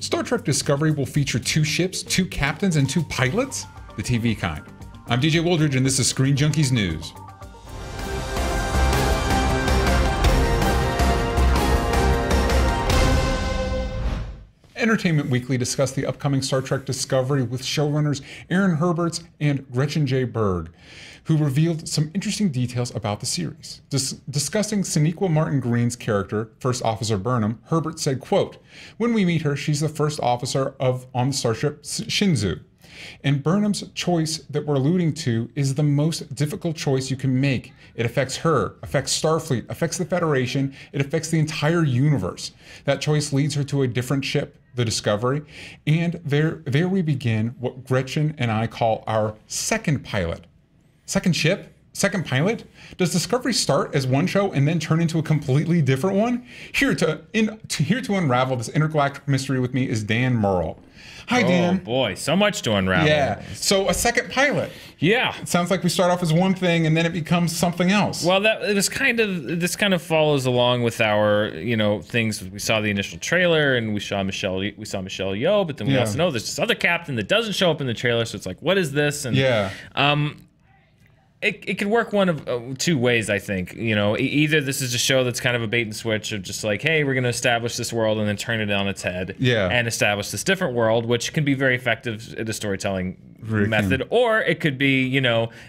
Star Trek Discovery will feature 2 ships, 2 captains, and 2 pilots? The TV kind. I'm DJ Wooldridge, and this is Screen Junkies News. Entertainment Weekly discussed the upcoming Star Trek Discovery with showrunners Aaron Herberts and Gretchen J. Berg, who revealed some interesting details about the series. Discussing Sonequa Martin Green's character, First Officer Burnham, Herbert said, quote, "When we meet her, she's the first officer on the starship Shinzu. And Burnham's choice that we're alluding to is the most difficult choice you can make. It affects her, affects Starfleet, affects the Federation, it affects the entire universe. That choice leads her to a different ship, the Discovery, and there we begin what Gretchen and I call our second pilot." Second ship? Second pilot? Does Discovery start as one show and then turn into a completely different one? Here to unravel this intergalactic mystery with me is Dan Murrell. Hi, Dan. Oh boy, so much to unravel. Yeah. So a second pilot. Yeah. It sounds like we start off as one thing and then it becomes something else. Well, this kind of follows along with our things. We saw the initial trailer and we saw Michelle Yeoh, but then we also know there's this other captain that doesn't show up in the trailer. So it's like, what is this? And It could work one of 2 ways, I think. Either this is a show that's kind of a bait and switch of just like, hey, we're going to establish this world and then turn it on its head and establish this different world, which can be very effective in a storytelling method. Or it could be,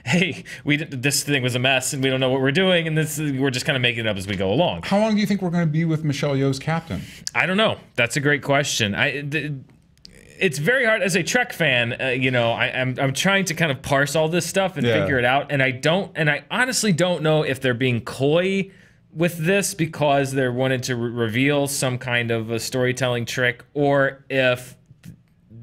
hey, this thing was a mess and we don't know what we're doing and we're just kind of making it up as we go along. How long do you think we're going to be with Michelle Yeoh's captain? I don't know. That's a great question. It's very hard as a Trek fan. I'm trying to kind of parse all this stuff and figure it out, and I honestly don't know if they're being coy with this because they're wanting to reveal some kind of a storytelling trick, or if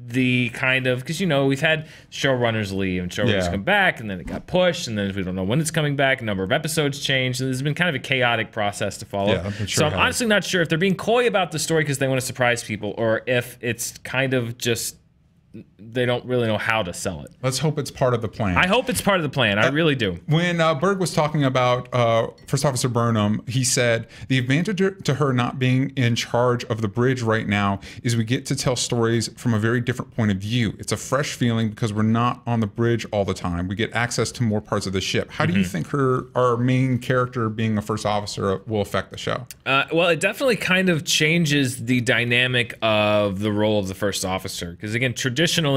the kind of, because we've had showrunners leave and showrunners come back, and then it got pushed, and then we don't know when it's coming back. A number of episodes changed, and there's been kind of a chaotic process to follow. So I'm honestly not sure if they're being coy about the story because they want to surprise people, or if it's kind of just they don't really know how to sell it. Let's hope it's part of the plan. I hope it's part of the plan. I really do. When Berg was talking about First Officer Burnham, he said, the advantage to her not being in charge of the bridge right now is we get to tell stories from a very different point of view. It's a fresh feeling because we're not on the bridge all the time. We get access to more parts of the ship. How do you think our main character being a first officer will affect the show? Well, it definitely kind of changes the dynamic of the role of the first officer. Because again, traditionally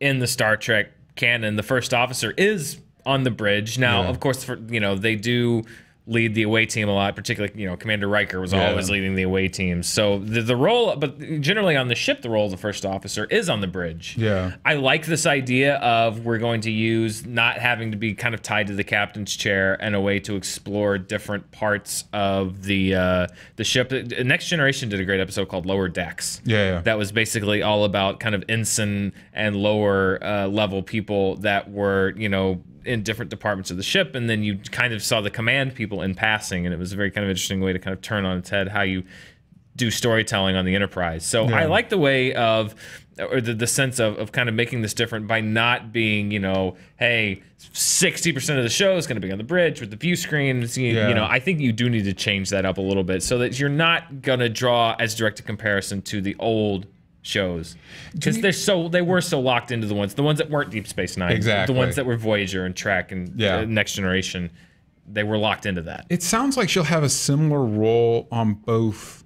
in the Star Trek canon, the first officer is on the bridge. Now, of course, they do lead the away team a lot, particularly, Commander Riker was always leading the away team. So the role, but generally on the ship, the role of the first officer is on the bridge. Yeah. I like this idea of we're going to use not having to be kind of tied to the captain's chair and a way to explore different parts of the ship. Next Generation did a great episode called Lower Decks. That was basically all about kind of ensign and lower level people that were, in different departments of the ship, and then you kind of saw the command people in passing, and it was a very kind of interesting way to kind of turn on its head how you do storytelling on the Enterprise. So I like the way of, or the sense of kind of making this different by not being, hey, 60% of the show is going to be on the bridge with the view screen. I think you do need to change that up a little bit so that you're not going to draw as direct a comparison to the old shows, because they were so locked into the ones that weren't Deep Space Nine, the ones that were Voyager and Trek and Next Generation. They were locked into that. It sounds like she'll have a similar role on both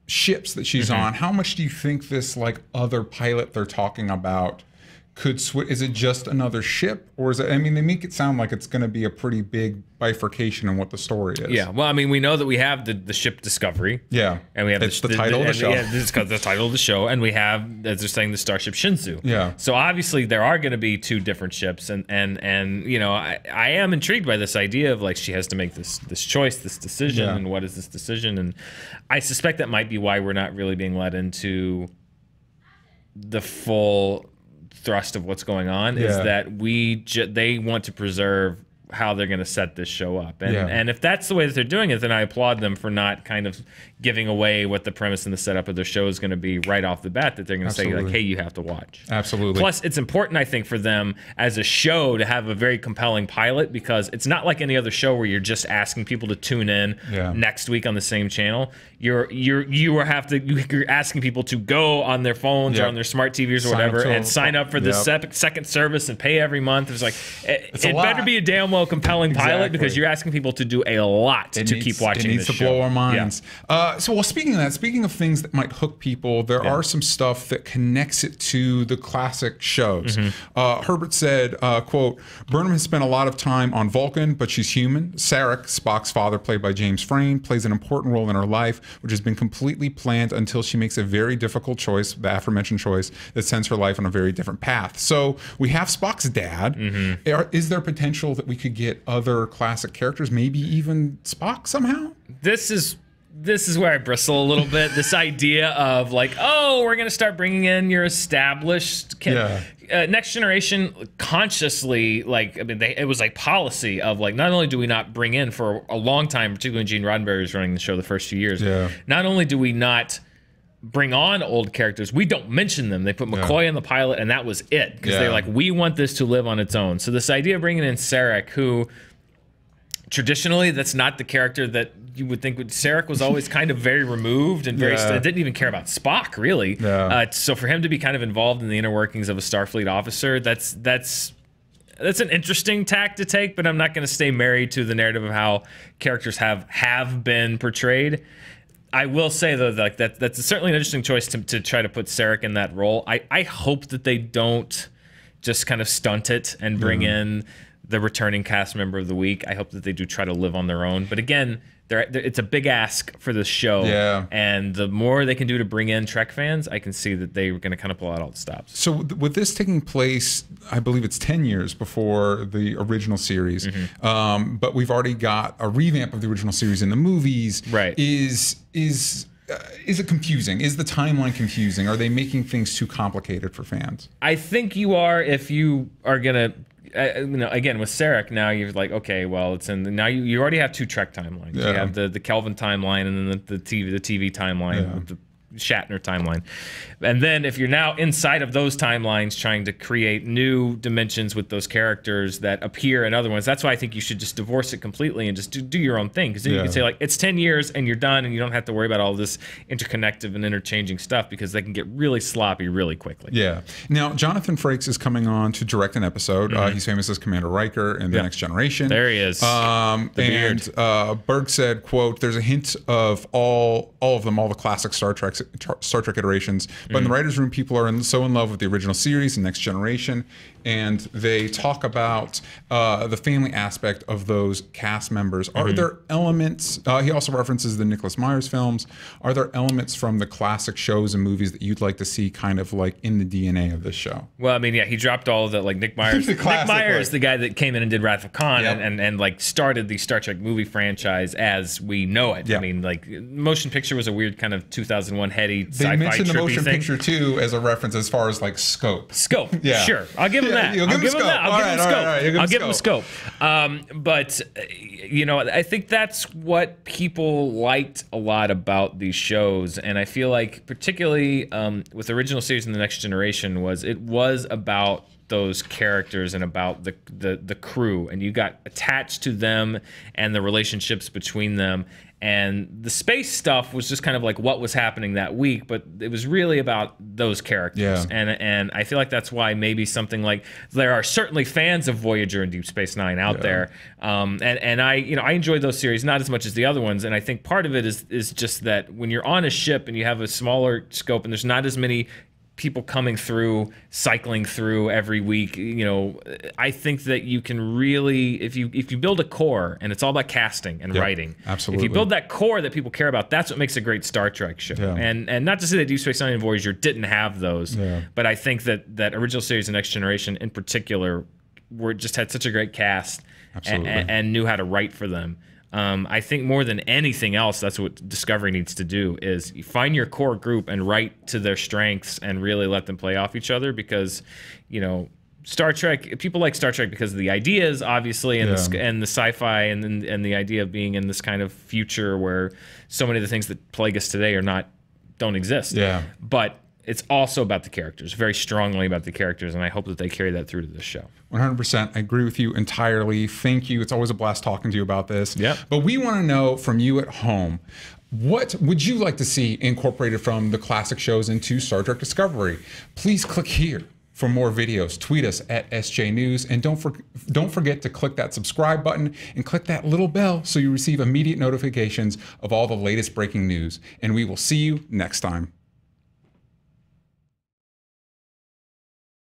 ships that she's on. How much do you think this other pilot they're talking about could switch? Is it just another ship, or is it? I mean, they make it sound like it's going to be a pretty big bifurcation in what the story is. Yeah. Well, I mean, we know that we have the ship Discovery. Yeah. And we have the title of the show. Yeah, it's the title of the show, and we have, as they're saying, the Starship Shinzu. Yeah. So obviously there are going to be 2 different ships, and I am intrigued by this idea of she has to make this choice, this decision, and what is this decision? And I suspect that might be why we're not really being led into the full thrust of what's going on, is that they want to preserve how they're going to set this show up. And if that's the way that they're doing it, then I applaud them for not kind of giving away what the premise and the setup of their show is going to be right off the bat, that they're going to say, like, hey, you have to watch. Absolutely. Plus, it's important, I think, for them as a show to have a very compelling pilot, because it's not like any other show where you're just asking people to tune in next week on the same channel. You're asking people to go on their phones or on their smart TVs or whatever and sign up for this second service and pay every month. It's like, it better be a damn well compelling pilot, because you're asking people to do a lot to keep watching this show. It needs to blow our minds. So, speaking of that, speaking of things that might hook people, there are some stuff that connects it to the classic shows. Herbert said, quote, Burnham has spent a lot of time on Vulcan, but she's human. Sarek, Spock's father, played by James Frain, plays an important role in her life, which has been completely planned until she makes a very difficult choice, the aforementioned choice, that sends her life on a very different path. So we have Spock's dad. Is there potential that we could get other classic characters, maybe even Spock somehow? This is where I bristle a little bit. This idea of like, oh, we're going to start bringing in your established Next Generation consciously, like, I mean, it was like policy of like, not only do we not bring in for a long time, particularly when Gene Roddenberry was running the show the first few years, not only do we not bring on old characters, we don't mention them. They put McCoy in the pilot, and that was it, because they're like, we want this to live on its own. So this idea of bringing in Sarek, who traditionally, that's not the character that you would think would. Sarek was always kind of very removed and very didn't even care about Spock, really. So for him to be kind of involved in the inner workings of a Starfleet officer, that's an interesting tack to take, but I'm not going to stay married to the narrative of how characters have been portrayed. I will say, though, like that's certainly an interesting choice to try to put Sarek in that role. I hope that they don't just kind of stunt it and bring in the returning cast member of the week. I hope that they do try to live on their own. But again, it's a big ask for this show. And the more they can do to bring in Trek fans, I can see that they're going to kind of pull out all the stops. So with this taking place, I believe it's 10 years before the original series, but we've already got a revamp of the original series in the movies. Is it confusing? Is the timeline confusing? Are they making things too complicated for fans? I think you are, if you are going to, again, with Sarek, now you're like, okay, well, it's in now you already have two Trek timelines. You have the Kelvin timeline and then the TV timeline, the Shatner timeline. And then if you're now inside of those timelines trying to create new dimensions with those characters that appear in other ones, that's why I think you should just divorce it completely and just do your own thing. Because then you can say, like, it's 10 years and you're done, and you don't have to worry about all this interconnective and interchanging stuff, because they can get really sloppy really quickly. Now, Jonathan Frakes is coming on to direct an episode. He's famous as Commander Riker in The Next Generation. There he is. And Berg said, quote, there's a hint of all of them, all the classic Star Trek iterations. But in the writer's room, people are so in love with the original series and Next Generation, and they talk about the family aspect of those cast members. Are there elements, he also references the Nicholas Myers films, are there elements from the classic shows and movies that you'd like to see kind of like in the DNA of this show? Well, I mean, he dropped all of the, like, Nick Myers. Nick Myers, the guy that came in and did Wrath of Khan and like started the Star Trek movie franchise as we know it. I mean, like, motion picture was a weird kind of 2001 heady sci-fi trippy thing. They mentioned the motion picture too as a reference as far as like scope. Sure. I'll give him that. I'll give him that. I'll give him scope. But you know, I think that's what people liked a lot about these shows, and I feel like particularly with the original series and the Next Generation it was about those characters and about the crew, and you got attached to them and the relationships between them. And the space stuff was just kind of like what was happening that week, but it was really about those characters. And I feel like that's why maybe something like, there are certainly fans of Voyager and Deep Space Nine out there. And I enjoyed those series, not as much as the other ones. And I think part of it is just that when you're on a ship and you have a smaller scope and there's not as many people coming through, cycling through every week, you know, I think that you can really, if you build a core, and it's all about casting and writing. Absolutely. If you build that core that people care about, that's what makes a great Star Trek show. And not to say that Deep Space Nine and Voyager didn't have those, but I think that original series and Next Generation in particular just had such a great cast and knew how to write for them. I think more than anything else, that's what Discovery needs to do, is find your core group and write to their strengths and really let them play off each other, because, you know, Star Trek, people like Star Trek because of the ideas, obviously, and the sci-fi, and the idea of being in this kind of future where so many of the things that plague us today don't exist. Yeah. But it's also about the characters, very strongly about the characters, and I hope that they carry that through to this show. 100%. I agree with you entirely. Thank you. It's always a blast talking to you about this. Yeah. But we want to know from you at home, what would you like to see incorporated from the classic shows into Star Trek Discovery? Please click here for more videos. Tweet us at SJ News, and don't forget to click that subscribe button and click that little bell so you receive immediate notifications of all the latest breaking news. And we will see you next time.